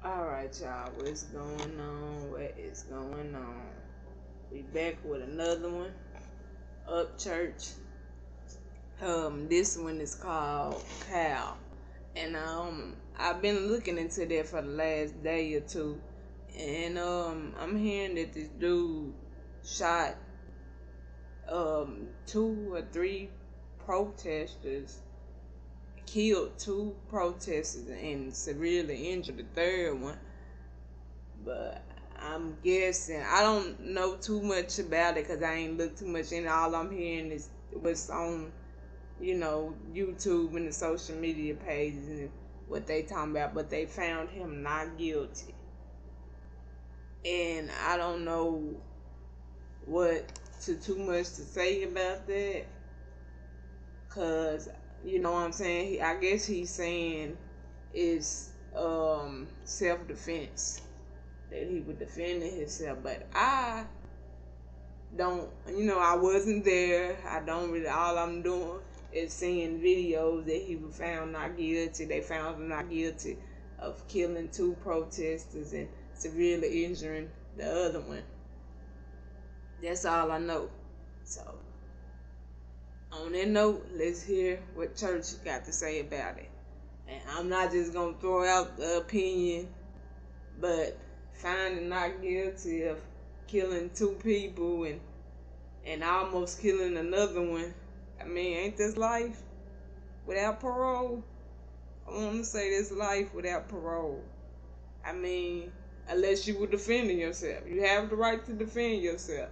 Alright, y'all, what's going on? What is going on? We back with another one. Upchurch. This one is called KILE. And I've been looking into that for the last day or two. And I'm hearing that this dude shot 2 or 3 protesters, killed 2 protesters and severely injured the third one. But I'm guessing, I don't know too much about it because I ain't looked too much in it. All I'm hearing is what's on, YouTube and the social media pages and what they talking about. But they found him not guilty. And I don't know what too much to say about that. Cause you know what I'm saying? I guess he's saying it's self-defense, that he was defending himself. But I don't, I wasn't there. I don't really, all I'm doing is seeing videos that he was found not guilty. They found him not guilty of killing 2 protesters and severely injuring the other one. That's all I know. So, on that note, let's hear what church got to say about it. And I'm not just going to throw out the opinion, but finding not guilty of killing 2 people and almost killing another one. I mean, ain't this life without parole? I want to say this life without parole. I mean, unless you were defending yourself. You have the right to defend yourself.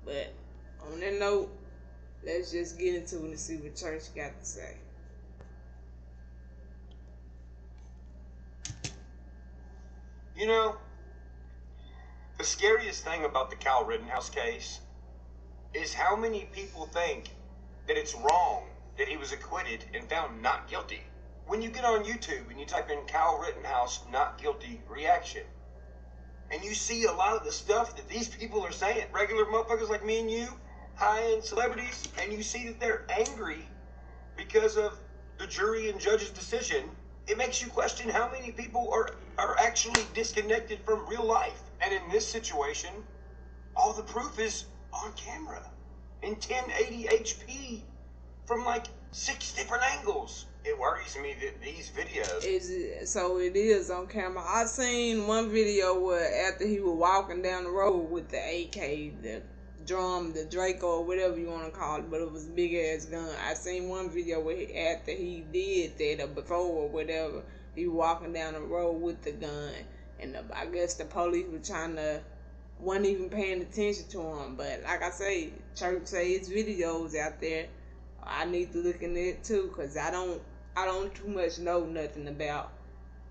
But on that note, let's just get into it and see what church got to say. You know, the scariest thing about the Kyle Rittenhouse case is how many people think that it's wrong that he was acquitted and found not guilty. When you get on YouTube and you type in Kyle Rittenhouse not guilty reaction, and you see a lot of the stuff that these people are saying, regular motherfuckers like me and you, high-end celebrities, and you see that they're angry because of the jury and judge's decision, it makes you question how many people are actually disconnected from real life. And in this situation, all the proof is on camera in 1080 HP from like 6 different angles. It worries me that these videos... So it is on camera. I seen one video where after he was walking down the road with the AK, the drum, the Draco, or whatever you want to call it, but it was a big ass gun. I seen one video where after he did that, or before or whatever, he was walking down the road with the gun, and I guess the police were wasn't even paying attention to him. But like I say, church say it's videos out there. I need to look in it too, cause I don't too much know nothing about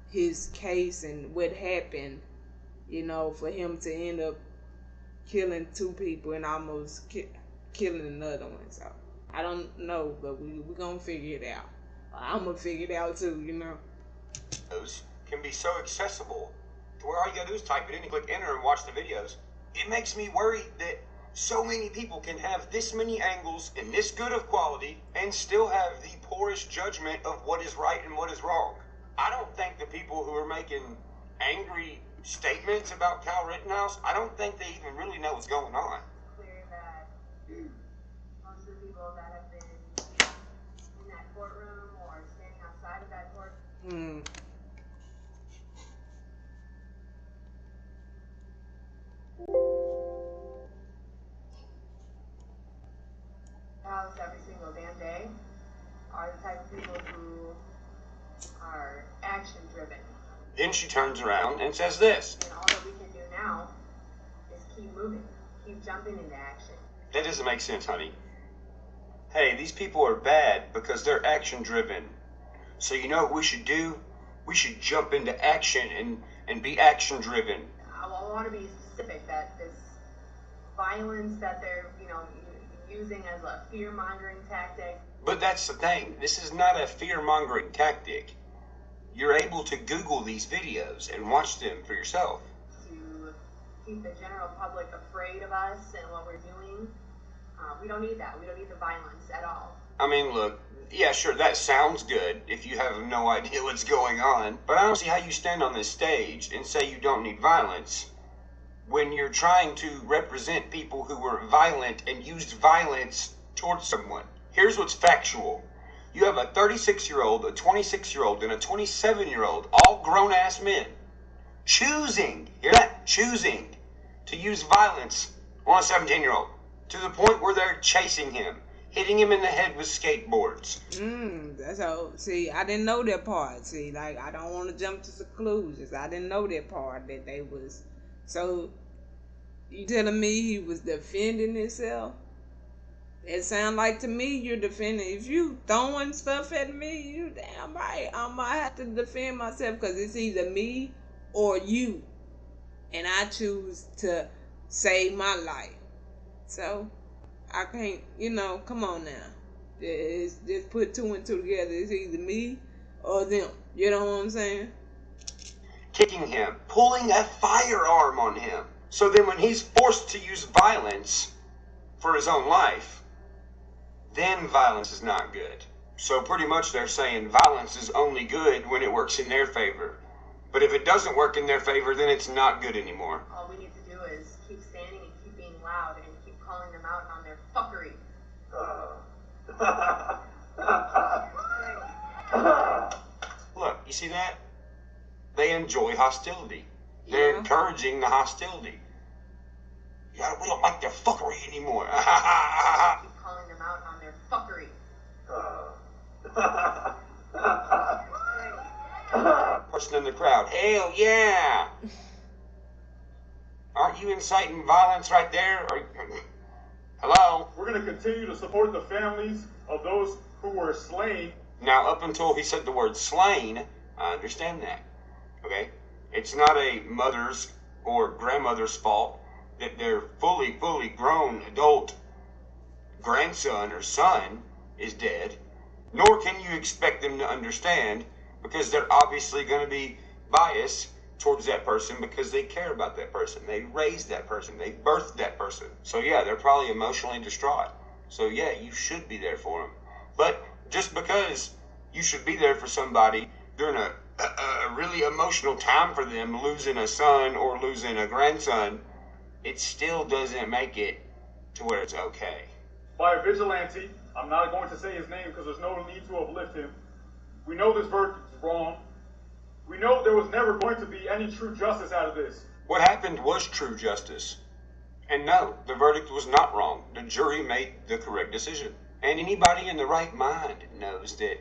his case and what happened, for him to end up killing 2 people and almost killing another one. So I don't know, but we're gonna figure it out. I'm gonna figure it out too, Those can be so accessible to where all you gotta do is type it in and click enter and watch the videos. It makes me worried that so many people can have this many angles and this good of quality and still have the poorest judgment of what is right and what is wrong. I don't think the people who are making angry statements about Kyle Rittenhouse, I don't think they even really know what's going on. It's clear that most of the people that have been in that courtroom or standing outside of that courtroom. Every single damn day are the type of people who are action driven. Then she turns around and says this. And all that we can do now is keep moving, keep jumping into action. That doesn't make sense, honey. Hey, these people are bad because they're action driven. So you know what we should do? We should jump into action and be action driven. I want to be specific that this violence that they're, using as a fear-mongering tactic. But that's the thing. This is not a fear-mongering tactic. You're able to Google these videos and watch them for yourself. To keep the general public afraid of us and what we're doing. We don't need that. We don't need the violence at all. I mean, look, Yeah, sure, that sounds good if you have no idea what's going on. But I don't see how you stand on this stage and say you don't need violence when you're trying to represent people who were violent and used violence towards someone. Here's what's factual. You have a 36-year-old, a 26-year-old, and a 27-year-old, all grown-ass men, choosing, hear that, choosing to use violence on a 17-year-old to the point where they're chasing him, hitting him in the head with skateboards. That's how. See, I didn't know that part. See, like, I don't want to jump to conclusions. I didn't know that part, that they was. So, you telling me he was defending himself? It sound like to me you're defending. If you throwing stuff at me, you damn right. I might have to defend myself because it's either me or you. And I choose to save my life. So, I can't, come on now. Just put two and two together. It's either me or them. You know what I'm saying? Kicking him, pulling a firearm on him. So then when he's forced to use violence for his own life, then violence is not good. So pretty much they're saying violence is only good when it works in their favor. But if it doesn't work in their favor, then it's not good anymore. All we need to do is keep standing and keep being loud and keep calling them out on their fuckery. Look, you see that? They enjoy hostility. They're encouraging the hostility. Yeah, we don't like their fuckery anymore. Keep calling them out on their fuckery. Person in the crowd, hell yeah! Aren't you inciting violence right there? Hello? We're going to continue to support the families of those who were slain. Now, up until he said the word slain, I understand that. Okay? It's not a mother's or grandmother's fault that their fully grown adult grandson or son is dead. Nor can you expect them to understand, because they're obviously going to be biased towards that person because they care about that person. They raised that person. They birthed that person. So yeah, they're probably emotionally distraught. So yeah, you should be there for them. But just because you should be there for somebody during a really emotional time for them, losing a son or losing a grandson, it still doesn't make it to where it's okay. By a vigilante, I'm not going to say his name because there's no need to uplift him. We know this verdict is wrong. We know there was never going to be any true justice out of this. What happened was true justice. And no, the verdict was not wrong. The jury made the correct decision. And anybody in the right mind knows that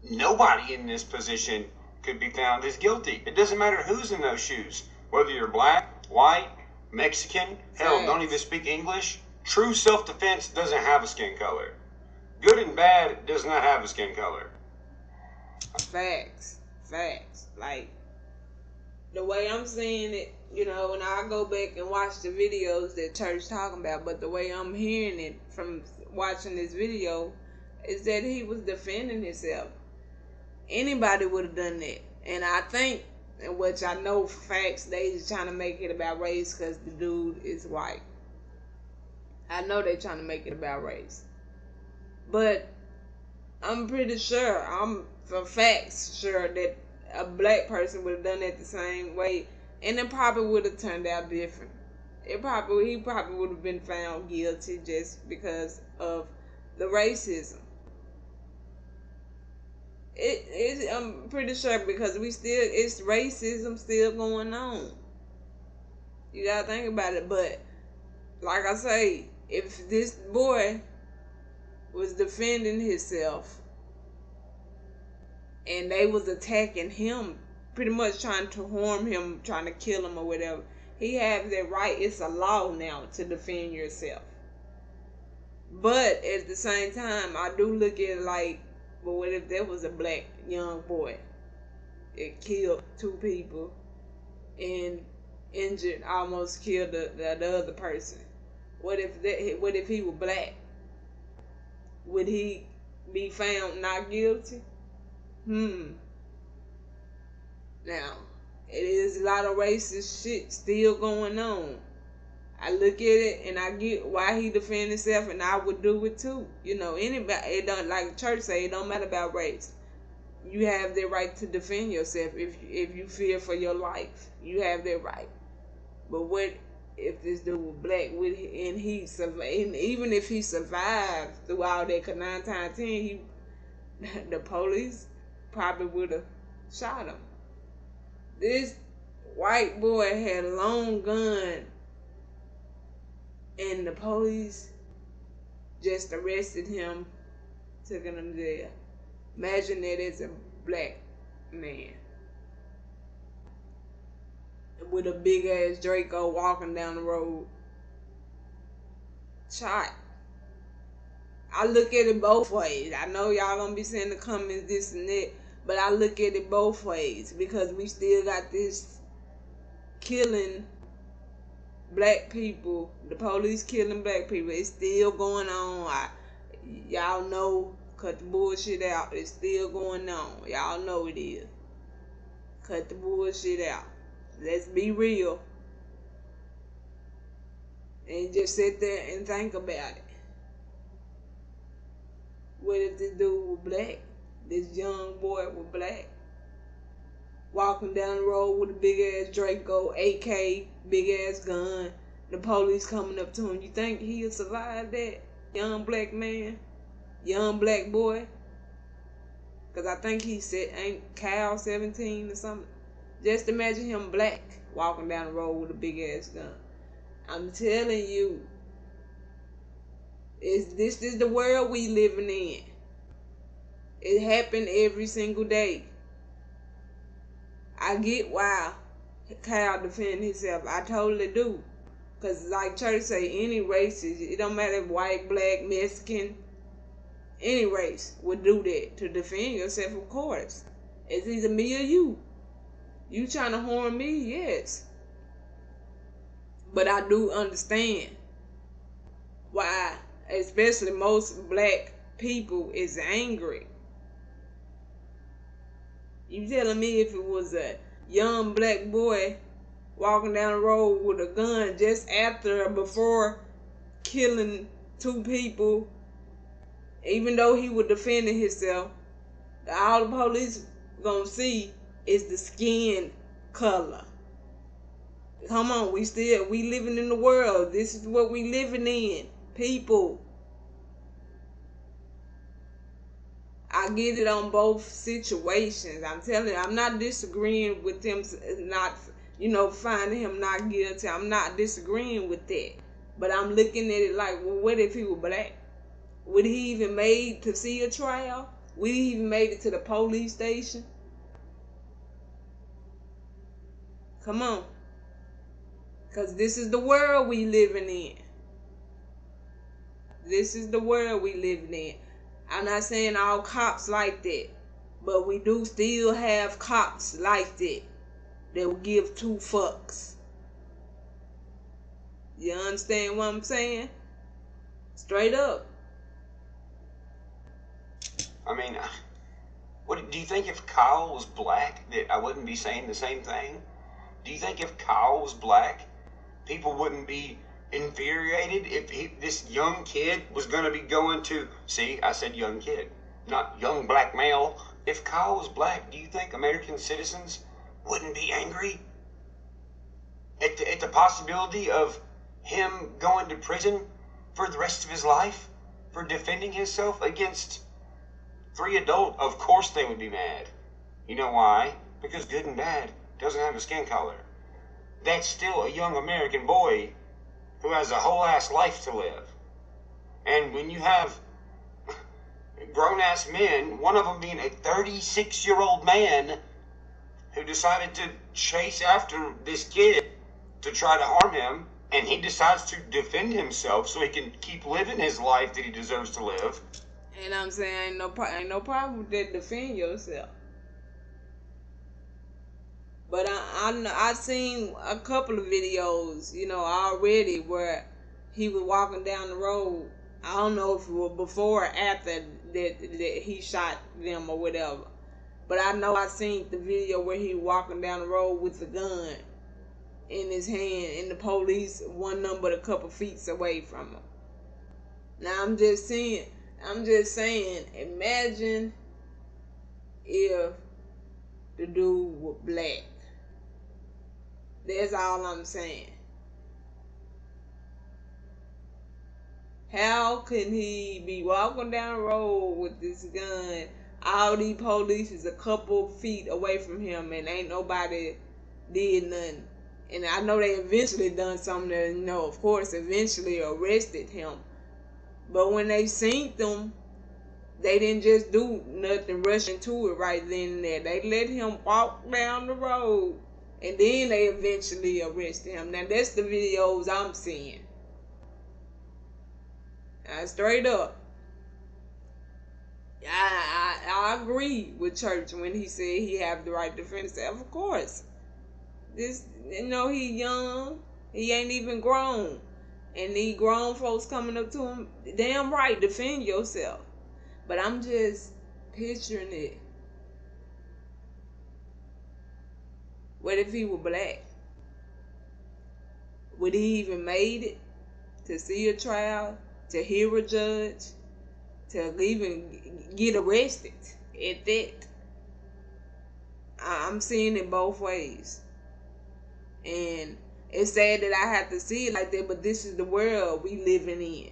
nobody in this position could be found as guilty. It doesn't matter who's in those shoes. Whether you're black, white, Mexican, hell, don't even speak English. True self-defense doesn't have a skin color. Good and bad does not have a skin color. Facts. Like, the way I'm seeing it, and I go back and watch the videos that Church talking about, but the way I'm hearing it from watching this video is that he was defending himself. Anybody would have done that. And I think, which I know for facts, they just trying to make it about race because the dude is white. I know they trying to make it about race. But I'm pretty sure, I'm for facts sure that a black person would have done it the same way, and it probably would have turned out different. He probably would have been found guilty just because of the racism. I'm pretty sure because it's racism still going on. You gotta think about it. But like I say, if this boy was defending himself and they was attacking him, pretty much trying to harm him, trying to kill him or whatever, he has that right. It's a law now to defend yourself. But at the same time, I do look at it like, but what if there was a black young boy that killed two people and almost killed the other person? What if he were black? Would he be found not guilty? Now, it is a lot of racist shit still going on. I look at it and I get why he defend himself, and I would do it too. You know, anybody, it don't, like church say, it don't matter about race. You have the right to defend yourself if you fear for your life. You have that right. But what if this dude was black with, and he survived, and even if he survived through all that, 'cause 9 times 10, the police probably would have shot him. This white boy had a long gun, and the police just arrested him, took him to jail. Imagine that as a black man with a big ass Draco walking down the road, shot. I look at it both ways. I know y'all gonna be saying in the comments this and that, but I look at it both ways, because we still got this killing black people, the police killing black people. It's still going on. Y'all know, cut the bullshit out. It's still going on. Y'all know it is. Cut the bullshit out. Let's be real. And just sit there and think about it. What if this dude was black? This young boy was black, walking down the road with a big ass Draco, AK, big ass gun, the police coming up to him. You think he'll survive that? Young black man? Young black boy? Because I think he said, ain't KILE 17 or something? Just imagine him black, walking down the road with a big ass gun. I'm telling you, this is the world we living in. It happened every single day. I get why KILE defend himself. I totally do. Because like church say, any races, it don't matter if white, black, Mexican, any race would do that to defend yourself, of course. It's either me or you. You trying to harm me? Yes. But I do understand why, especially most black people, is angry. You telling me if it was a young black boy walking down the road with a gun just after or before killing 2 people, even though he was defending himself, all the police gonna see is the skin color. Come on, we living in the world. This is what we living in, people. I get it on both situations. I'm telling you, I'm not disagreeing with them not, finding him not guilty. I'm not disagreeing with that. But I'm looking at it like, well, what if he was black? Would he even made to see a trial? Would he even made it to the police station? Come on. Because this is the world we living in. This is the world we living in. I'm not saying all cops like that, but we do still have cops like that will give 2 fucks. You understand what I'm saying? Straight up. I mean, what do you think if KILE was black that I wouldn't be saying the same thing? Do you think if KILE was black, people wouldn't be infuriated if this young kid was going to be going to, see, I said young kid, not young black male. If KILE was black, do you think American citizens wouldn't be angry at the possibility of him going to prison for the rest of his life for defending himself against 3 adults? Of course they would be mad. You know why? Because good and bad doesn't have a skin color. That's still a young American boy who has a whole ass life to live. And when you have grown-ass men, one of them being a 36-year-old man who decided to chase after this kid to try to harm him, and he decides to defend himself so he can keep living his life that he deserves to live. And I'm saying ain't no problem with that, defend yourself. But I seen a couple of videos, already where he was walking down the road. I don't know if it was before or after that he shot them or whatever. But I know I seen the video where he walking down the road with the gun. in his hand, and the police one number a couple feet away from him. Now I'm just saying, imagine if the dude was black. That's all I'm saying. How can he be walking down the road with this gun? All these police is a couple feet away from him, and ain't nobody did nothing. And I know they eventually done something that, of course, eventually arrested him. But when they seen them, they didn't just do nothing, rush into it right then and there. They let him walk down the road, and then they eventually arrested him. Now, that's the videos I'm seeing. Straight up. I agree with Church when he said he have the right to defend himself. Of course. This, he young. He ain't even grown. And these grown folks coming up to him, damn right, defend yourself. But I'm just picturing it. What if he were black? Would he even made it to see a trial, to hear a judge, to even get arrested at that? I'm seeing it both ways. And it's sad that I have to see it like that, but this is the world we living in.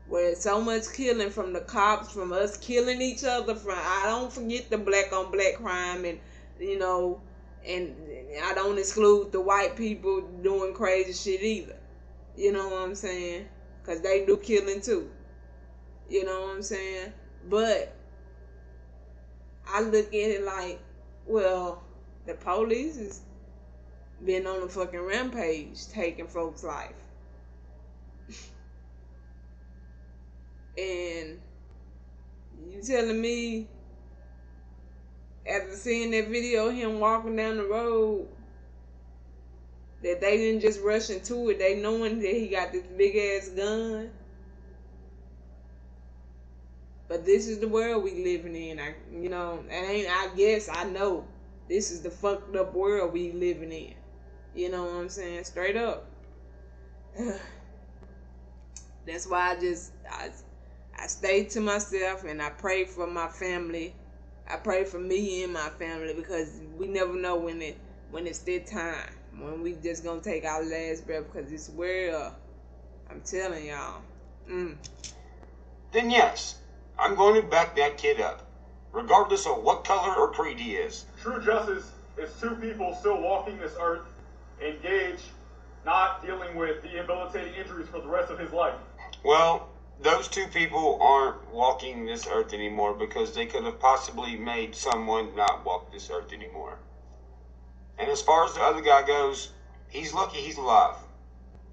Where there's so much killing from the cops, from us killing each other, I don't forget the black on black crime, and and I don't exclude the white people doing crazy shit either. You know what I'm saying? Because they do killing too. You know what I'm saying? But I look at it like, well, the police has been on a fucking rampage taking folks' life. And you telling me, after seeing that video of him walking down the road, that they didn't just rush into it, they knowing that he got this big ass gun? But this is the world we living in. I guess I know this is the fucked up world we living in. You know what I'm saying? Straight up. That's why I stay to myself, and I pray for my family. I pray for me and my family, because we never know when it's that time, when we just gonna take our last breath, because this world, I'm telling y'all. Then yes, I'm going to back that kid up, regardless of what color or creed he is. True justice is two people still walking this earth, engaged, not dealing with debilitating injuries for the rest of his life. Well, those two people aren't walking this earth anymore, because they could have possibly made someone not walk this earth anymore. And as far as the other guy goes, he's lucky he's alive.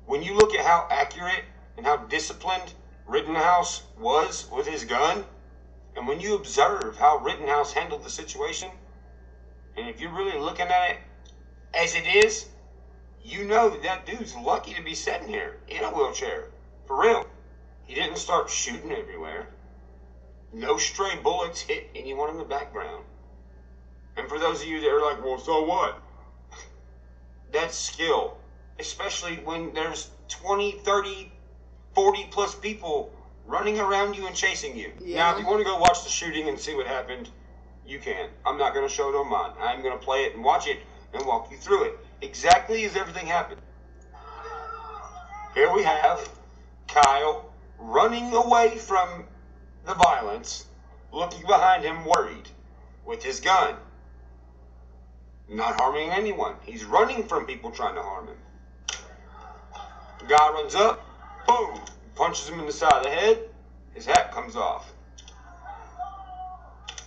When you look at how accurate and how disciplined Rittenhouse was with his gun, and when you observe how Rittenhouse handled the situation, and if you're really looking at it as it is, you know that dude's lucky to be sitting here in a wheelchair. For real. He didn't start shooting everywhere. No stray bullets hit anyone in the background. And for those of you that are like, well, so what? That's skill. Especially when there's 20, 30, 40 plus people running around you and chasing you. Yeah. Now, if you want to go watch the shooting and see what happened, you can. I'm not going to show it on mine. I'm going to play it and watch it and walk you through it. Exactly as everything happened. Here we have KILE running away from the violence, looking behind him worried with his gun. Not harming anyone. He's running from people trying to harm him. The guy runs up, boom, punches him in the side of the head, his hat comes off.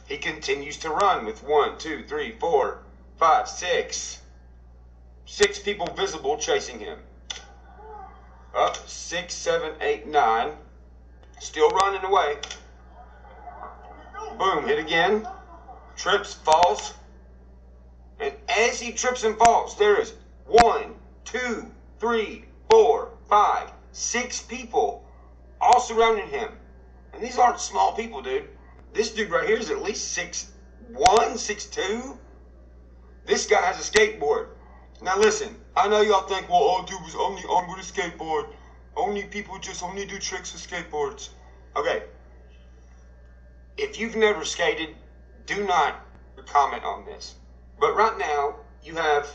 He continues to run with 1, 2, 3, 4, 5, 6. 6 people visible chasing him. Up, 6, 7, 8, 9. Still running away. Boom, hit again. Trips, falls. And as he trips and falls, there is 1, 2, 3, 4, 5, 6 people all surrounding him. And these aren't small people, dude. This dude right here is at least 6'1", 6'2". This guy has a skateboard. Now listen, I know y'all think, well, all dude was only on with a skateboard. Only people just only do tricks with skateboards. Okay. If you've never skated, do not comment on this. But right now, you have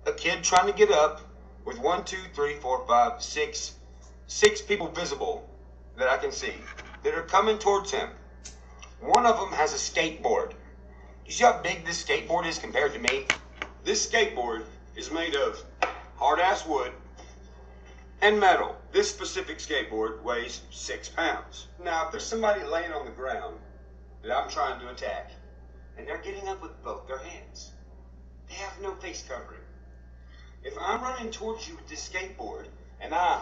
a kid trying to get up with 1, 2, 3, 4, 5, 6 people visible that I can see that are coming towards him. One of them has a skateboard. You see how big this skateboard is compared to me? This skateboard is made of hard-ass wood and metal. This specific skateboard weighs 6 pounds. Now, if there's somebody laying on the ground that I'm trying to attack, and they're getting up with both their hands, they have no face covering. If I'm running towards you with this skateboard, and I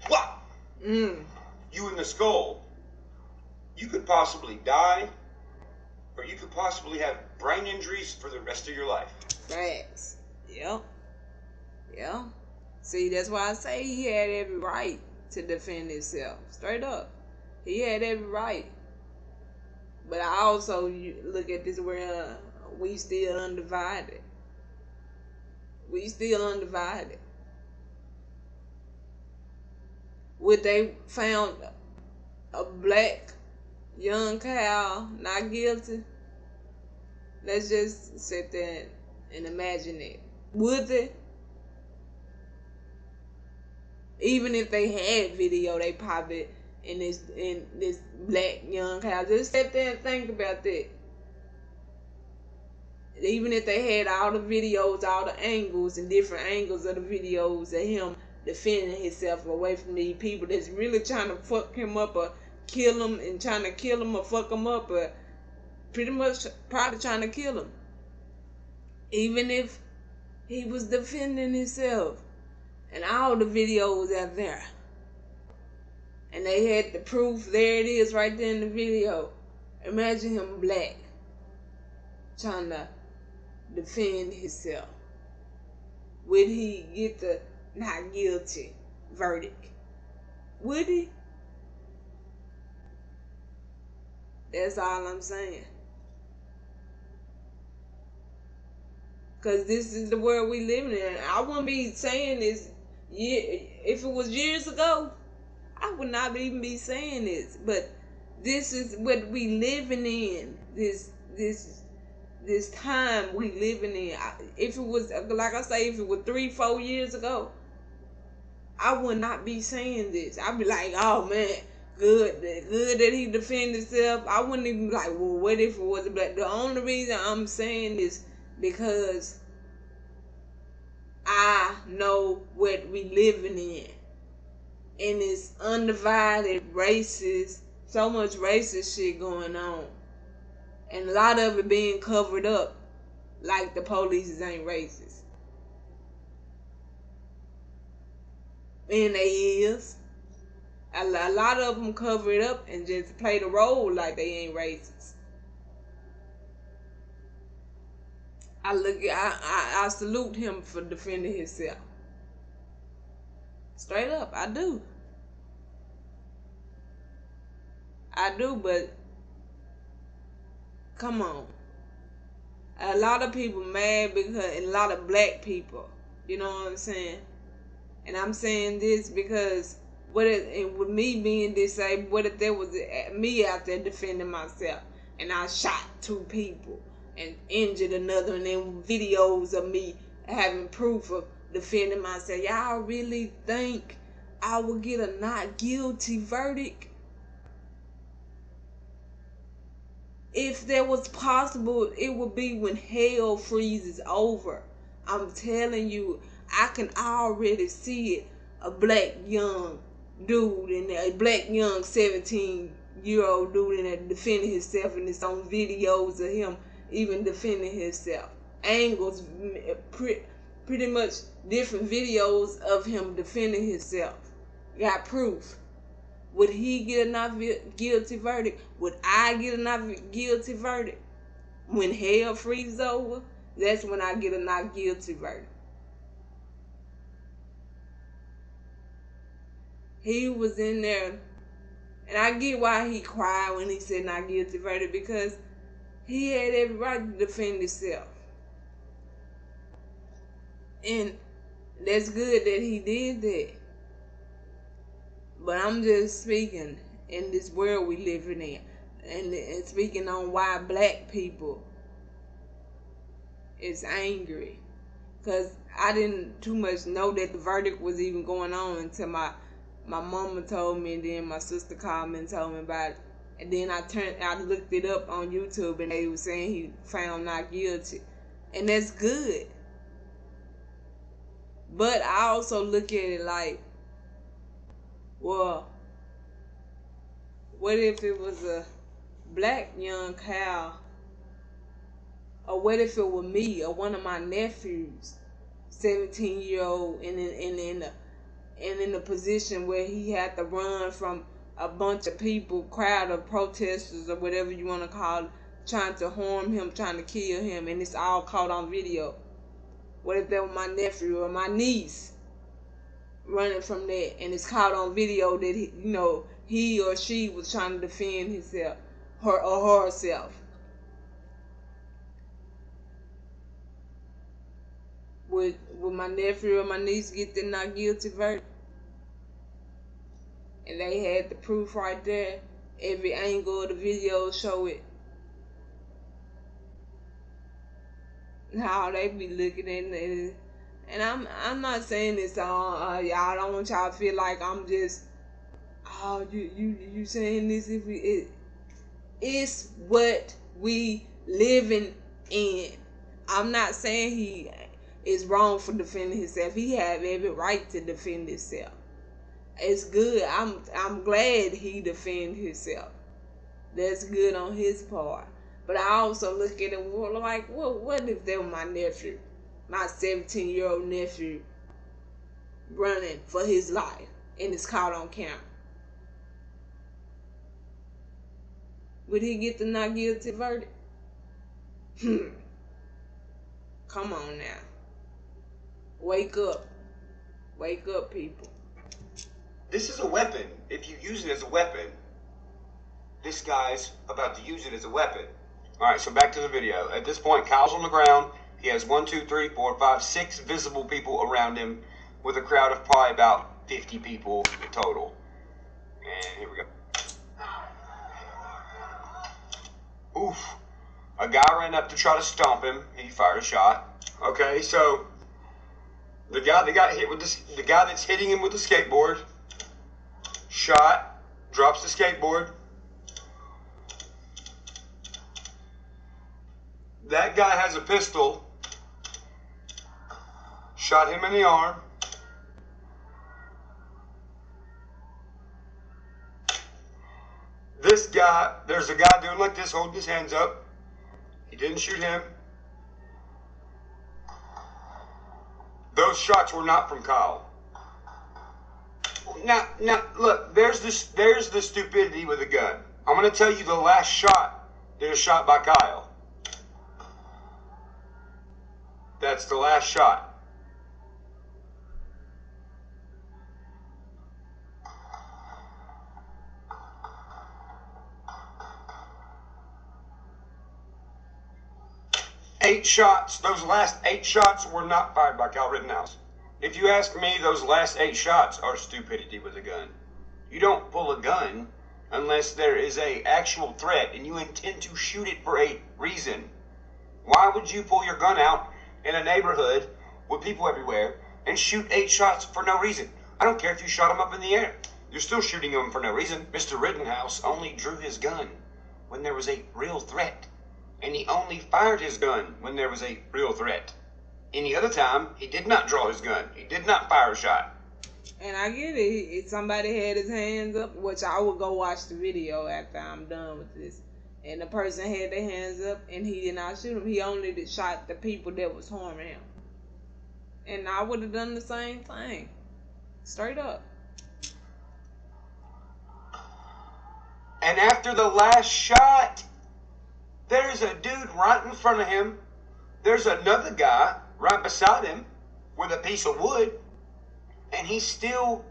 whop you in the skull, you could possibly die, or you could possibly have brain injuries for the rest of your life. Facts. Yep. Yeah. See, that's why I say he had every right to defend himself. Straight up. He had every right. But I also look at this where we still undivided. We still undivided. Would they found a black young KILE not guilty? Let's just sit there and imagine it. Would they? Even if they had video, they probably in this black young KILE. Just sit there and think about that. Even if they had all the videos, all the angles and different angles of the videos of him defending himself away from these people that's really trying to fuck him up or kill him and trying to kill him or fuck him up or pretty much probably trying to kill him. Even if he was defending himself and all the videos out there and they had the proof, there it is right there in the video. Imagine him black trying to defend himself. Would he get the not guilty verdict? Would he? That's all I'm saying. Because this is the world we live in. I wouldn't be saying this if it was years ago. I would not even be saying this. But this is what we living in. This time we living in. If it was, like I say, if it was 3-4 years ago, I would not be saying this. I'd be like, oh man, good that he defended himself. I wouldn't even be like, well, what if it was black? The only reason I'm saying is because I know what we living in. And it's undivided racist, so much racist shit going on. And a lot of it being covered up like the police ain't racist. And they is. A lot of them cover it up and just play the role like they ain't racist. I salute him for defending himself. Straight up, I do. I do, but come on. A lot of people mad because, and a lot of black people, you know what I'm saying? And I'm saying this because with me being disabled, what if there was me out there defending myself and I shot 2 people and injured another, and then videos of me having proof of defending myself? Y'all really think I would get a not guilty verdict? If there was possible, it would be when hell freezes over. I'm telling you, I can already see it. A black young dude and a black young 17-year-old dude in there defending himself, and it's on videos of him even defending himself. Angles, pretty much different videos of him defending himself. Got proof. Would he get a not guilty verdict? Would I get a not guilty verdict? When hell freezes over, that's when I get a not guilty verdict. He was in there, and I get why he cried when he said not guilty verdict, because he had every right to defend himself. And that's good that he did that. But I'm just speaking in this world we living in, and speaking on why black people is angry. Because I didn't too much know that the verdict was even going on until my mama told me, and then my sister called me and told me about it. And then I looked it up on YouTube, and they were saying he found not guilty. And that's good. But I also look at it like, well, what if it was a black young KILE? Or what if it were me or one of my nephews, 17-year-old, and in a position where he had to run from a bunch of people, crowd of protesters or whatever you want to call it, trying to harm him, trying to kill him, and it's all caught on video. What if that was my nephew or my niece running from that, and it's caught on video that he or she was trying to defend himself, her or herself? Would my nephew or my niece get the not guilty verdict? And they had the proof right there. Every angle of the video show it. How they be looking at it. And I'm not saying this y'all. I don't want y'all to feel like I'm just you saying this. It's what we living in. I'm not saying he is wrong for defending himself. He have every right to defend himself. It's good. I'm glad he defend himself. That's good on his part. But I also look at it like, what if that was my nephew, my 17-year-old nephew, running for his life, and it's caught on camera? Would he get the not guilty verdict? Come on now. Wake up. Wake up, people. This is a weapon. If you use it as a weapon, this guy's about to use it as a weapon. Alright, so back to the video. At this point, Kyle's on the ground. He has 1, 2, 3, 4, 5, 6 visible people around him with a crowd of probably about 50 people total. And here we go. Oof. A guy ran up to try to stomp him. He fired a shot. Okay, so the guy that got hit with the guy that's hitting him with the skateboard, shot, drops the skateboard. That guy has a pistol, shot him in the arm. This guy, there's a guy doing like this, holding his hands up. He didn't shoot him. Those shots were not from Kyle. Now, look, there's the stupidity with a gun. I'm going to tell you the last shot that was shot by Kyle. That's the last shot. Eight shots. Those last 8 shots were not fired by Kyle Rittenhouse. If you ask me, those last 8 shots are stupidity with a gun. You don't pull a gun unless there is an actual threat and you intend to shoot it for a reason. Why would you pull your gun out in a neighborhood with people everywhere and shoot 8 shots for no reason? I don't care if you shot him up in the air. You're still shooting him for no reason. Mr. Rittenhouse only drew his gun when there was a real threat. And he only fired his gun when there was a real threat. Any other time, he did not draw his gun. He did not fire a shot. And I get it. If somebody had his hands up, which I will go watch the video after I'm done with this, and the person had their hands up and he did not shoot him, he only shot the people that was harming him. And I would have done the same thing. Straight up. And after the last shot, there's a dude right in front of him. There's another guy right beside him with a piece of wood. And he still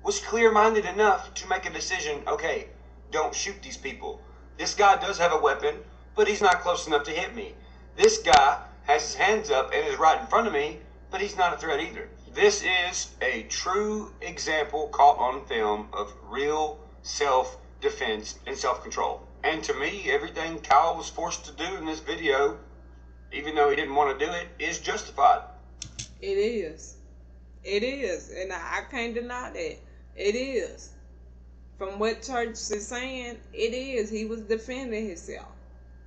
was clear-minded enough to make a decision, okay, don't shoot these people. This guy does have a weapon, but he's not close enough to hit me. This guy has his hands up and is right in front of me, but but he's not a threat either. This is a true example caught on film of real self-defense and self-control. And to me, everything Kyle was forced to do in this video, even though he didn't want to do it, is justified. It is. It is. And I can't deny that. It is. From what church is saying, it is. He was defending himself.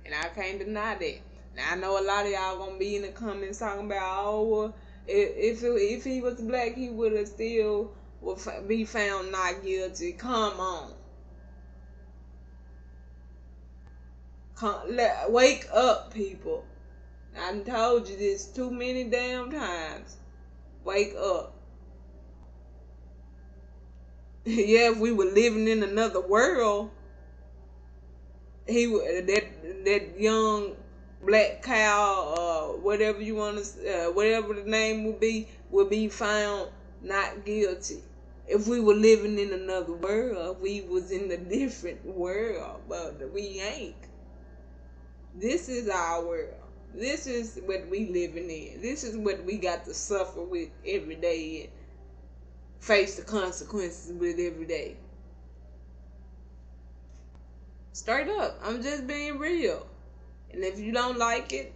And I can't deny that. Now, I know a lot of y'all going to be in the comments talking about, oh, well, if he was black, he would have still be found not guilty. Come on. Wake up, people. I done told you this too many damn times. Wake up. Yeah, if we were living in another world, that young black cow, whatever you want to, whatever the name would be found not guilty. If we were living in another world, we was in a different world, but we ain't. This is our world. This is what we living in. This is what we got to suffer with every day and face the consequences with every day. Straight up. I'm just being real. And if you don't like it,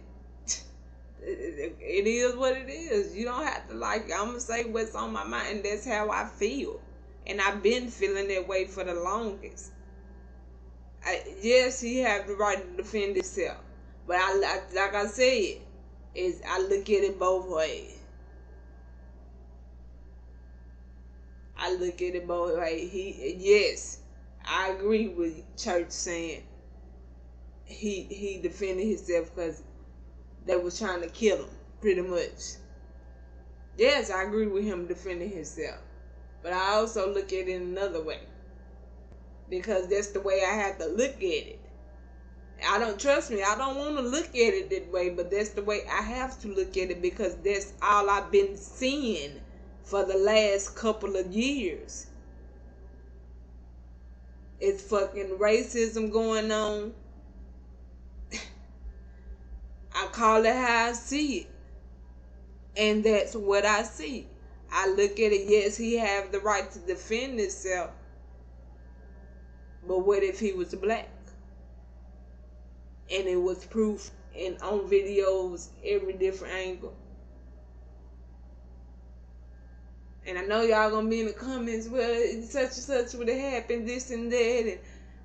it is what it is. You don't have to like it. I'm going to say what's on my mind. That's how I feel. And I've been feeling that way for the longest. Yes, he has the right to defend himself. But like I said, I look at it both ways. I look at it both ways. Yes, I agree with church saying he defended himself because they was trying to kill him, pretty much. Yes, I agree with him defending himself. But I also look at it another way. Because that's the way I have to look at it. I don't want to look at it that way, but that's the way I have to look at it because that's all I've been seeing for the last couple of years. It's fucking racism going on. I call it how I see it. And that's what I see. I look at it, yes, he have the right to defend himself. But what if he was black? And it was proof and on videos, every different angle. And I know y'all gonna be in the comments, well, such and such would have happened, this and that, and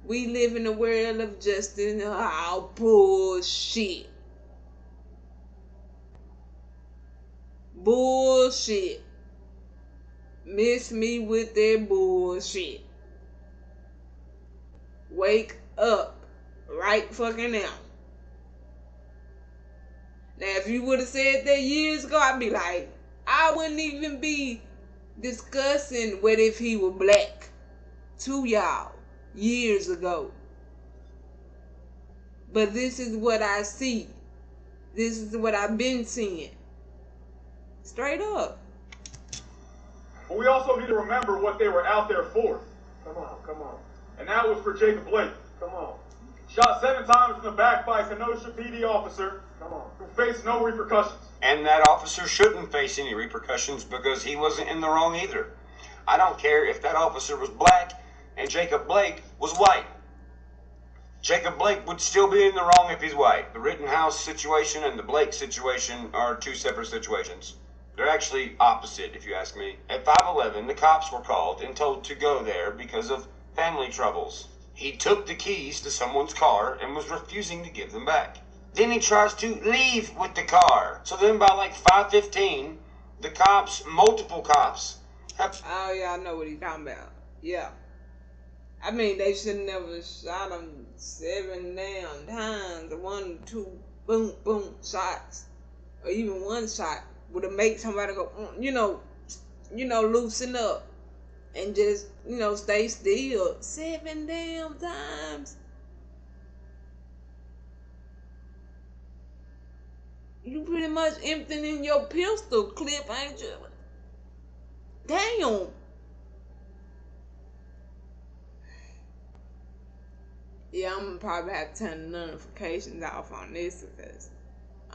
we live in a world of justice. Oh, bullshit. Bullshit. Miss me with that bullshit. Wake up. Right fucking now. Now, if you would have said that years ago, I'd be like, I wouldn't even be discussing what if he were black to y'all years ago. But this is what I see. This is what I've been seeing. Straight up. But we also need to remember what they were out there for. Come on. And that was for Jacob Blake. Come on. Shot 7 times in the back by a Kenosha PD officer who faced no repercussions. And that officer shouldn't face any repercussions because he wasn't in the wrong either. I don't care if that officer was black and Jacob Blake was white. Jacob Blake would still be in the wrong if he's white. The Rittenhouse situation and the Blake situation are two separate situations. They're actually opposite, if you ask me. At 511, the cops were called and told to go there because of family troubles. He took the keys to someone's car and was refusing to give them back. Then he tries to leave with the car. So then by like 5:15, the cops, multiple cops, have... Oh, yeah, I know what he's talking about. Yeah. I mean, they should never shot him 7 damn times. 1, 2, boom, boom, shots. Or even one shot would have made somebody go, loosen up. And just, stay still. 7 damn times. You pretty much emptying your pistol clip, ain't you? Damn. Yeah, I'm gonna probably have to turn the notifications off on this because,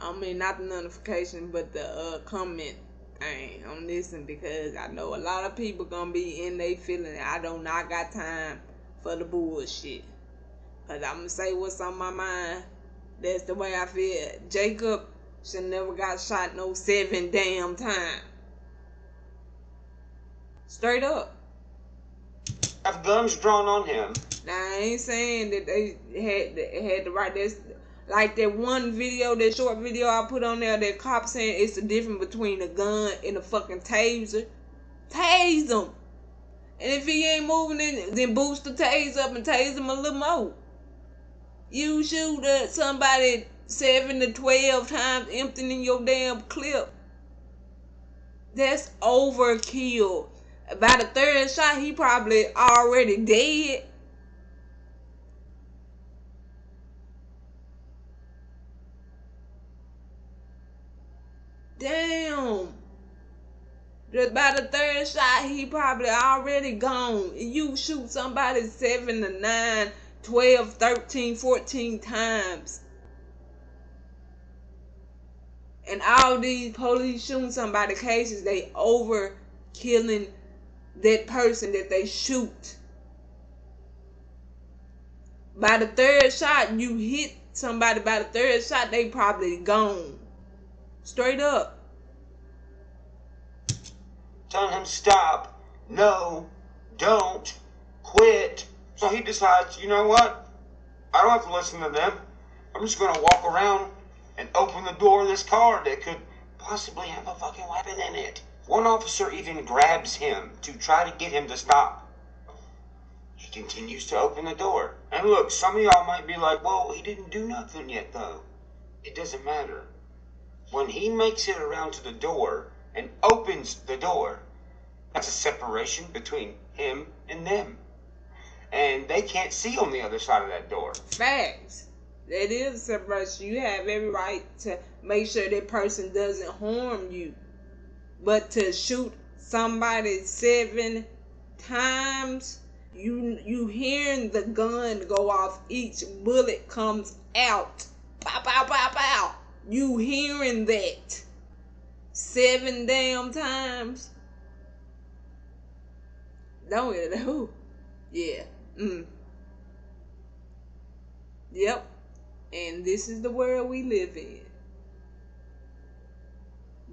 not the notification, but the comment thing on this one because I know a lot of people gonna be in they feeling. I do not got time for the bullshit. Cause I'm gonna say what's on my mind. That's the way I feel. Jacob should never got shot no 7 damn times. Straight up. Have guns drawn on him. Now I ain't saying that they had the right. That's like that one video, that short video I put on there. That cop saying it's the difference between a gun and a fucking taser. Tase him, and if he ain't moving, then boost the tase up and tase him a little more. You shoot somebody 7 to 12 times, emptying your damn clip. That's overkill. By the 3rd shot, he probably already dead. Damn. By the 3rd shot, he probably already gone. You shoot somebody 7 to 9, 12, 13, 14 times. And all these police shooting somebody cases, they over killing that person that they shoot. By the 3rd shot, you hit somebody. By the 3rd shot, they probably gone. Straight up. Telling him stop, no, don't, quit. So he decides, you know what? I don't have to listen to them. I'm just going to walk around and open the door of this car that could possibly have a fucking weapon in it. One officer even grabs him to try to get him to stop. He continues to open the door. And look, some of y'all might be like, well, he didn't do nothing yet, though. It doesn't matter. When he makes it around to the door and opens the door, that's a separation between him and them. And they can't see on the other side of that door. Facts. That is a separation. You have every right to make sure that person doesn't harm you. But to shoot somebody 7 times, you hearing the gun go off, each bullet comes out. Pow, pow, pow, pow. You hearing that 7 damn times. Don't it? Who? Yeah. Yep. And this is the world we live in.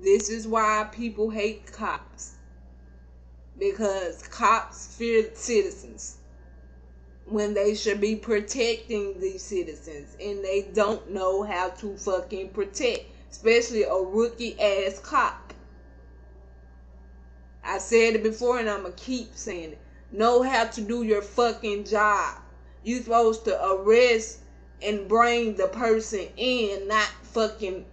This is why people hate cops. Because cops fear citizens when they should be protecting these citizens, and they don't know how to fucking protect, especially a rookie ass cop. I said it before and I'm gonna keep saying it. Know how to do your fucking job. You supposed to arrest and bring the person in, not fucking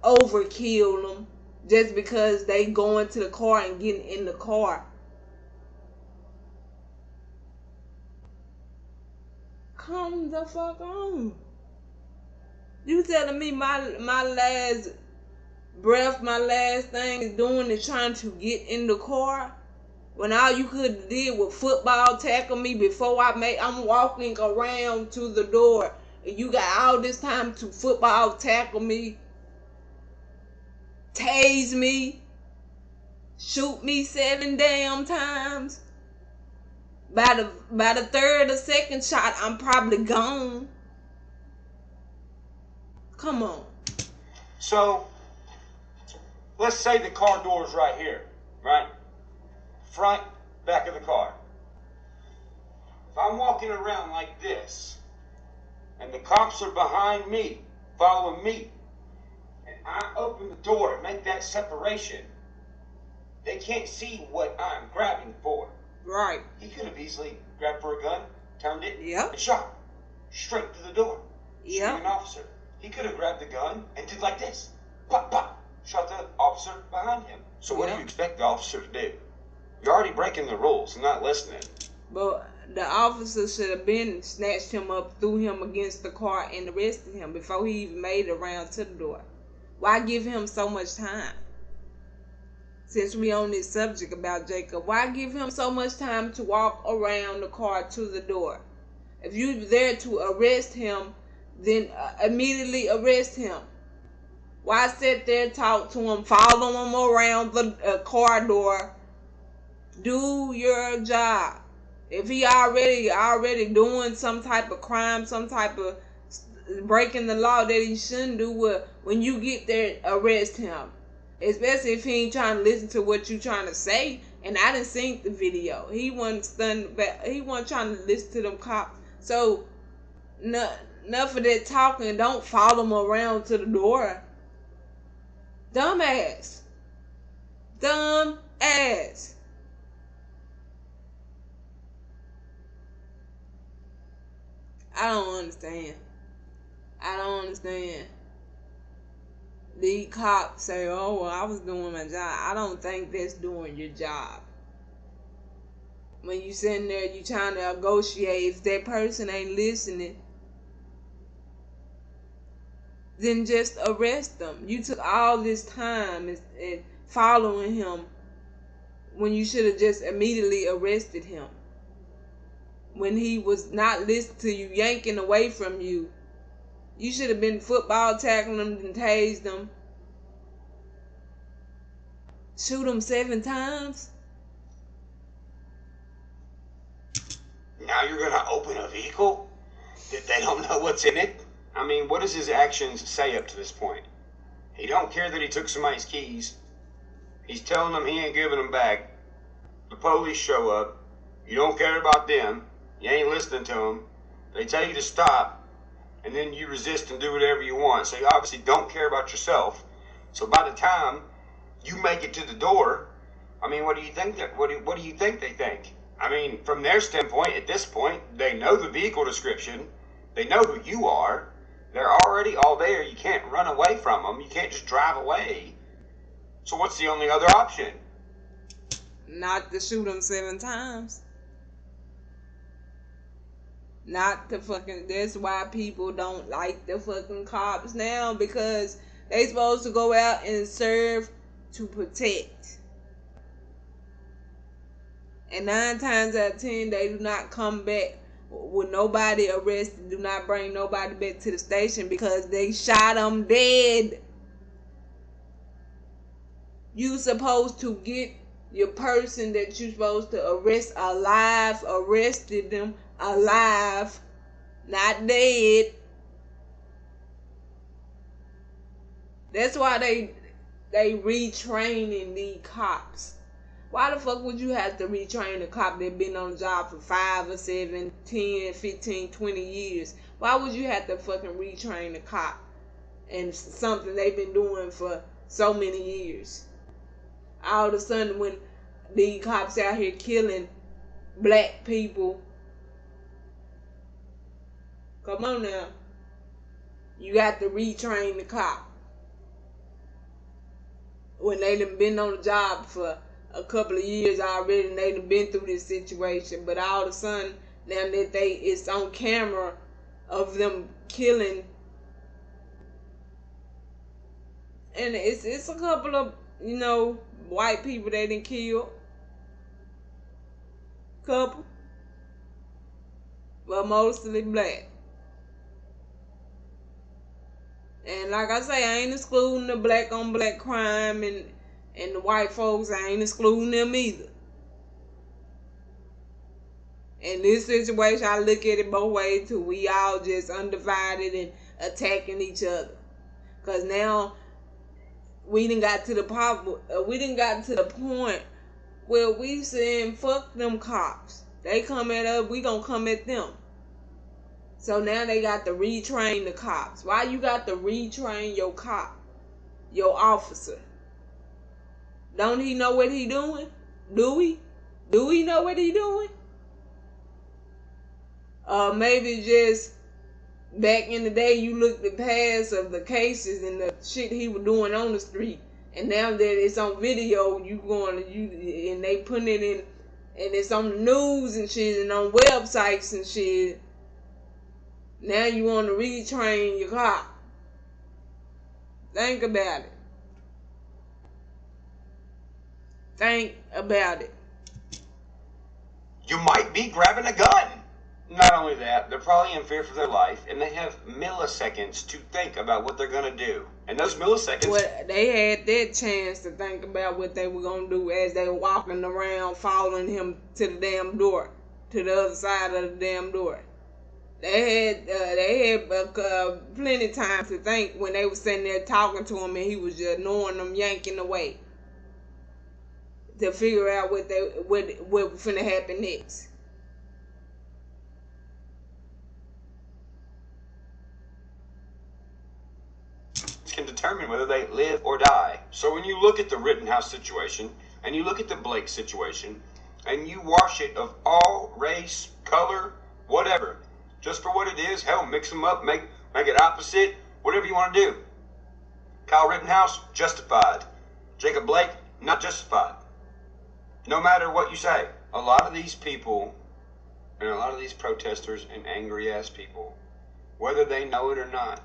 overkill them just because they go into the car and getting in the car. Come the fuck on. You telling me my last breath, my last thing is doing is trying to get in the car? When all you could have did was football tackle me before I'm walking around to the door. And you got all this time to football tackle me, tase me, shoot me 7 damn times. By the 3rd or 2nd shot, I'm probably gone. Come on. So, let's say the car door's right here, right? Front, back of the car. If I'm walking around like this, and the cops are behind me, following me, and I open the door and make that separation, they can't see what I'm grabbing for. Right. He could have easily grabbed for a gun, turned it, Yep. and shot straight through the door. Yep. Shooting an officer. He could have grabbed the gun and did like this. Pop, pop. Shot the officer behind him. So what do you expect the officer to do? You're already breaking the rules and not listening. But the officer should have been snatched him up, threw him against the car, and arrested him before he even made it around to the door. Why give him so much time? Since we on this subject about Jacob, why give him so much time to walk around the car to the door? If you're there to arrest him, then immediately arrest him. Why sit there, talk to him, follow him around the corridor? Do your job. If he already doing some type of crime, some type of breaking the law that he shouldn't do, when you get there, arrest him. Especially if he ain't trying to listen to what you trying to say. And I didn't see the video. He wasn't stunned back. He wasn't trying to listen to them cops. So enough of that talking. Don't follow him around to the door. Dumbass. Dumb ass. I don't understand. The cops say, oh, well, I was doing my job. I don't think that's doing your job. When you sitting there, you trying to negotiate. If that person ain't listening, then just arrest them. You took all this time and following him when you should have just immediately arrested him. When he was not listening to you, yanking away from you. You should have been football tackling him and tased him. Shoot him 7 times. Now you're going to open a vehicle that they don't know what's in it? I mean, what does his actions say up to this point? He don't care that he took somebody's keys. He's telling them he ain't giving them back. The police show up. You don't care about them. You ain't listening to them. They tell you to stop. And then you resist and do whatever you want. So you obviously don't care about yourself. So by the time you make it to the door, I mean, what do you think they think? I mean, from their standpoint, at this point, they know the vehicle description. They know who you are. They're already all there. You can't run away from them. You can't just drive away. So what's the only other option? Not to shoot them 7 times. Not to fucking... That's why people don't like the fucking cops now. Because they supposed to go out and serve to protect. And 9 times out of 10, they do not come back with nobody arrested. Do not bring nobody back to the station because they shot them dead. You supposed to get your person that you supposed to arrest alive, arrested them alive, not dead. That's why they retraining the cops. Why the fuck would you have to retrain a cop that been on the job for 5 or 7, 10, 15, 20 years? Why would you have to fucking retrain a cop and something they've been doing for so many years? All of a sudden when the cops out here killing black people, come on now, you got to retrain the cop. When they done been on the job for a couple of years already and they done been through this situation, but all of a sudden now that it's on camera of them killing, and it's a couple of white people they done killed, couple, but mostly black. And like I say, I ain't excluding the black on black crime and the white folks. I ain't excluding them either. In this situation, I look at it both ways too. We all just undivided and attacking each other. Cause now we done got to the point where we saying fuck them cops. They come at us, we gonna come at them. So now they got to retrain the cops. Why you got to retrain your cop, your officer? Don't he know what he doing? Do we? Do we know what he doing? Maybe just back in the day you looked at past of the cases and the shit he was doing on the street, and now that it's on video, and they putting it in, and it's on the news and shit, and on websites and shit. Now you want to retrain your cop. Think about it. Think about it. You might be grabbing a gun. Not only that, they're probably in fear for their life, and they have milliseconds to think about what they're going to do. And those milliseconds... Well, they had that chance to think about what they were going to do as they were walking around, following him to the damn door, to the other side of the damn door. They had plenty of time to think when they were sitting there talking to him and he was just ignoring them, yanking away, to figure out what was finna happen next. Can determine whether they live or die. So when you look at the Rittenhouse situation and you look at the Blake situation and you wash it of all race, color, whatever, just for what it is, hell, mix them up, make it opposite, whatever you want to do. Kyle Rittenhouse, justified. Jacob Blake, not justified. No matter what you say, a lot of these people and a lot of these protesters and angry ass people, whether they know it or not,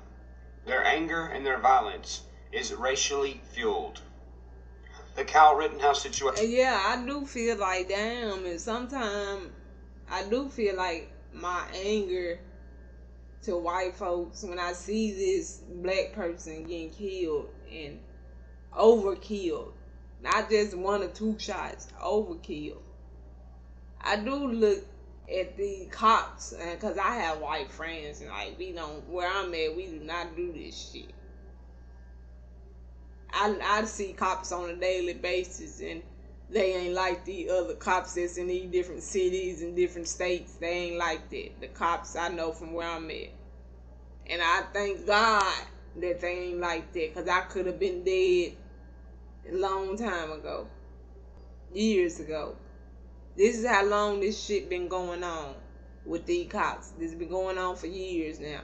their anger and their violence is racially fueled. The Kyle Rittenhouse situation. Yeah, I do feel like, damn, and sometimes I do feel like my anger to white folks when I see this black person getting killed and overkilled, not just 1 or 2 shots, overkill. I do look at the cops, because I have white friends, and like, we don't, where I'm at, we do not do this shit. I see cops on a daily basis, and they ain't like the other cops that's in these different cities and different states. They ain't like that. The cops I know from where I'm at. And I thank God that they ain't like that, because I could have been dead a long time ago. Years ago. This is how long this shit been going on with these cops. This has been going on for years now.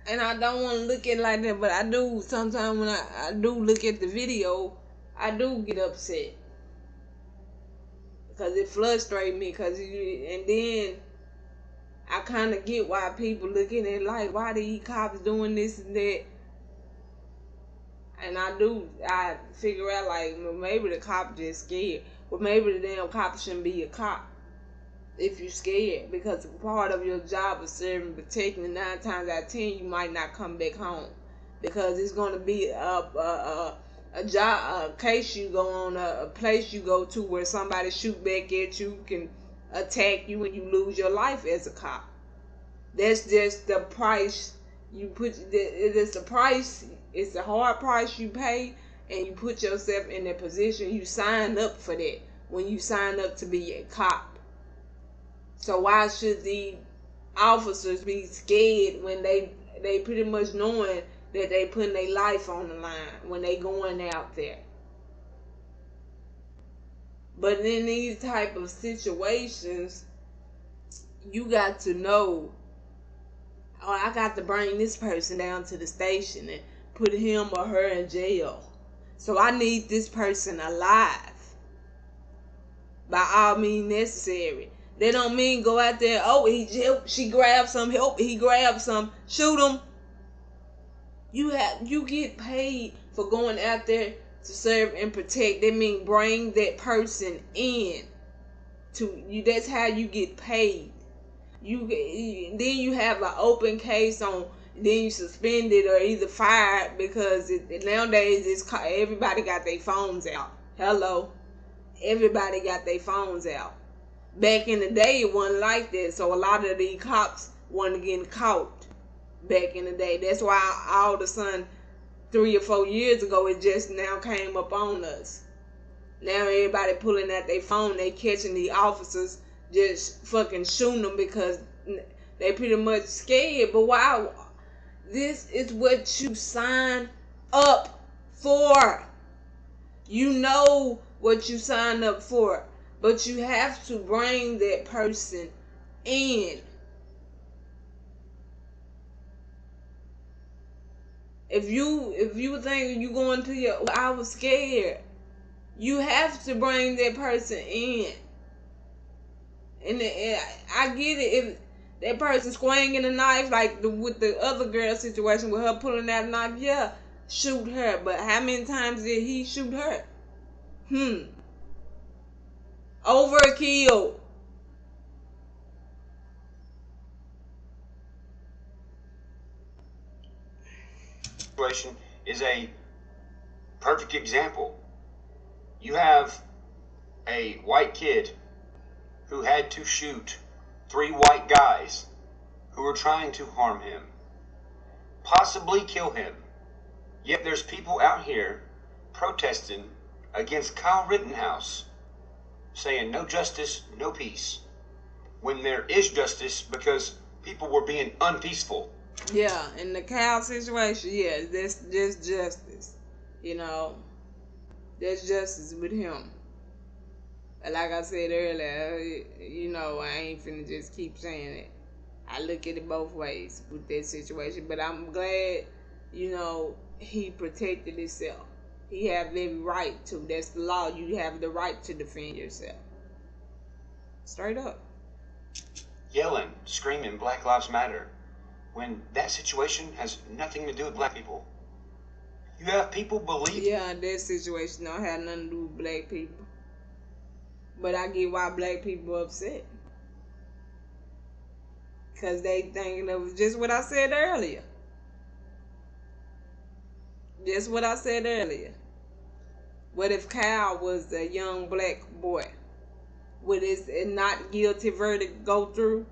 And I don't want to look at it like that, but I do. Sometimes when I do look at the video, I do get upset. Because it frustrates me. And then I kind of get why people looking at it like, why these cops doing this and that. And I figure out, like, well, maybe the cop just scared. Well, maybe the damn cop shouldn't be a cop if you're scared. Because part of your job is serving and protecting, and 9 times out of 10, you might not come back home. Because it's going to be a case you go on, a place you go to where somebody shoot back at you, can attack you, and you lose your life as a cop. That's just the price you put. It's the price. It's the hard price you pay, and you put yourself in that position. You sign up for that when you sign up to be a cop. So why should the officers be scared when they pretty much knowing that they putting their life on the line when they going out there? But in these type of situations, you got to know, oh, I got to bring this person down to the station and put him or her in jail. So I need this person alive. By all means necessary. They don't mean go out there, oh, she grabbed some, help, he grabbed some, shoot him. You get paid for going out there to serve and protect. They mean bring that person in to you. That's how you get paid. Then you have an open case on. Then you suspended or either fired, because nowadays everybody got their phones out. Hello, everybody got their phones out. Back in the day, it wasn't like that, so a lot of these cops wasn't getting caught. Back in the day, that's why all of a sudden 3 or 4 years ago, it just now came up on us. Now everybody pulling out their phone, they catching the officers just fucking shooting them because they pretty much scared. But why? This is what you sign up for. You know what you signed up for, but you have to bring that person in. If you think you going to your, I was scared. You have to bring that person in. And I get it if that person swinging a knife, like with the other girl situation with her pulling that knife, yeah, shoot her. But how many times did he shoot her? Overkill. Situation is a perfect example. You have a white kid who had to shoot 3 white guys who were trying to harm him, possibly kill him. Yet there's people out here protesting against Kyle Rittenhouse, saying no justice, no peace, when there is justice because people were being unpeaceful. Yeah, in the Cal situation, yeah, that's just justice. You know, there's justice with him. Like I said earlier, you know, I ain't finna just keep saying it. I look at it both ways with that situation. But I'm glad, you know, he protected himself. He have every right to. That's the law. You have the right to defend yourself. Straight up. Yelling, screaming, Black Lives Matter, when that situation has nothing to do with black people. You have people believe... Yeah, that situation don't have nothing to do with black people. But I get why black people upset. Because they thinking of just what I said earlier. Just what I said earlier. What if Kyle was a young black boy? Would his not guilty verdict go through?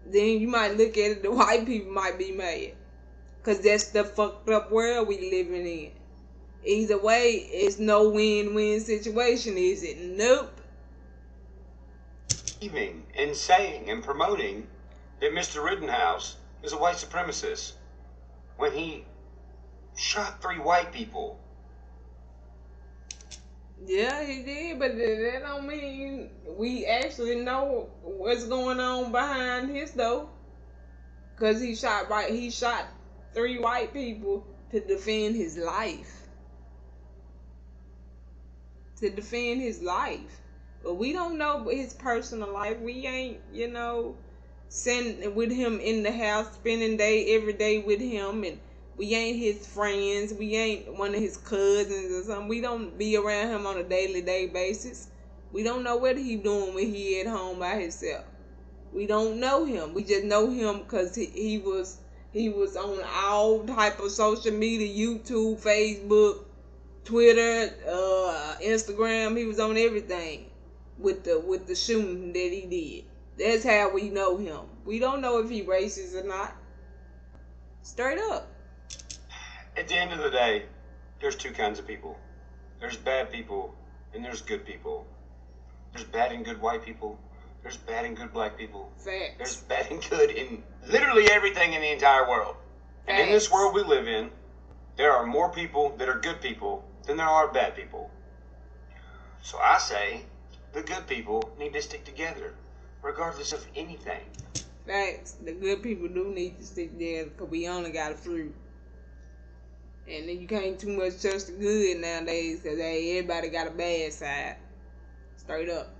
Then you might look at it, the white people might be mad. Because that's the fucked up world we living in. Either way, it's no win-win situation, is it? Nope. And saying and promoting that Mr. Rittenhouse is a white supremacist when he shot 3 white people. Yeah, he did, but that don't mean we actually know what's going on behind his door. Cause he shot 3 white people to defend his life. To defend his life. But we don't know his personal life. We ain't, you know, sitting with him in the house, spending every day with him, and we ain't his friends. We ain't one of his cousins or something. We don't be around him on a daily basis. We don't know what he doing when he at home by himself. We don't know him. We just know him because he was on all type of social media, YouTube, Facebook, Twitter, Instagram. He was on everything with the shooting that he did. That's how we know him. We don't know if he racist or not. Straight up. At the end of the day, there's 2 kinds of people. There's bad people and there's good people. There's bad and good white people. There's bad and good black people. Facts. There's bad and good in literally everything in the entire world. Facts. And in this world we live in, there are more people that are good people than there are bad people. So I say, the good people need to stick together, regardless of anything. Facts. The good people do need to stick together because we only got a few. And then you can't too much trust the good nowadays because everybody got a bad side. Straight up.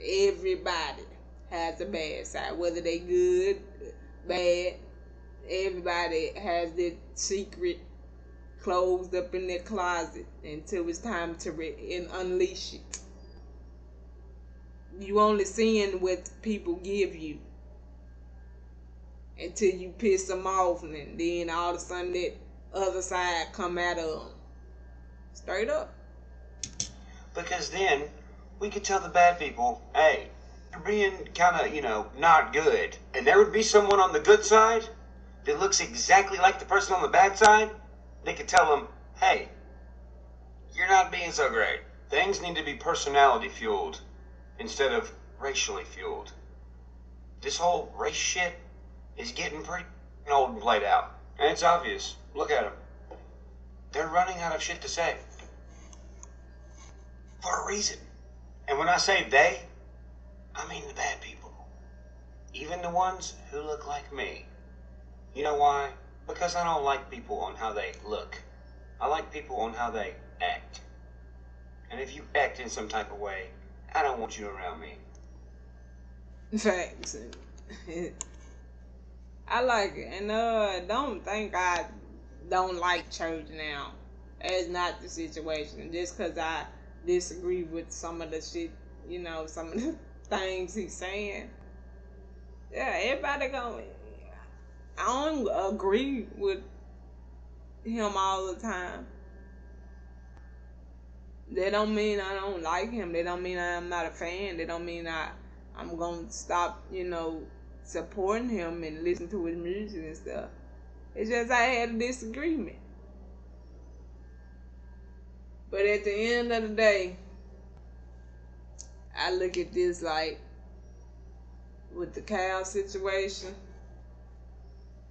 Everybody has a bad side. Whether they good, bad, everybody has their secret closed up in their closet until it's time to unleash it. You only seeing what people give you until you piss them off, and then all of a sudden that other side come out of them. Straight up. Because then we could tell the bad people, hey, you're being kind of, you know, not good. And there would be someone on the good side that looks exactly like the person on the bad side. They could tell them, hey, you're not being so great. Things need to be personality fueled instead of racially fueled. This whole race shit is getting pretty old and played out. And it's obvious. Look at them. They're running out of shit to say. For a reason. And when I say they, I mean the bad people. Even the ones who look like me. You know why? Because I don't like people on how they look. I like people on how they act. And if you act in some type of way, I don't want you around me. Facts. I like it. And don't think I don't like church now. That's not the situation. Just because I disagree with some of the shit, you know, some of the things he's saying. Yeah, everybody gonna. I don't agree with him all the time. That don't mean I don't like him. That don't mean I'm not a fan. That don't mean I'm gonna stop, you know, supporting him and listen to his music and stuff. It's just I had a disagreement. But at the end of the day, I look at this like with the KILE situation,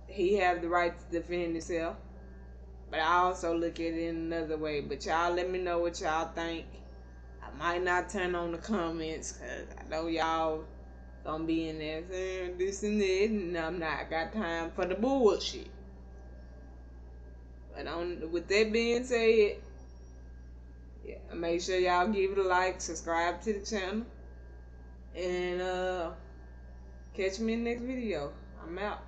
he have the right to defend himself. But I also look at it in another way. But y'all let me know what y'all think. I might not turn on the comments because I know y'all gonna be in there saying this and that, and I'm not got time for the bullshit. But with that being said, yeah, make sure y'all give it a like, subscribe to the channel, and catch me in the next video. I'm out.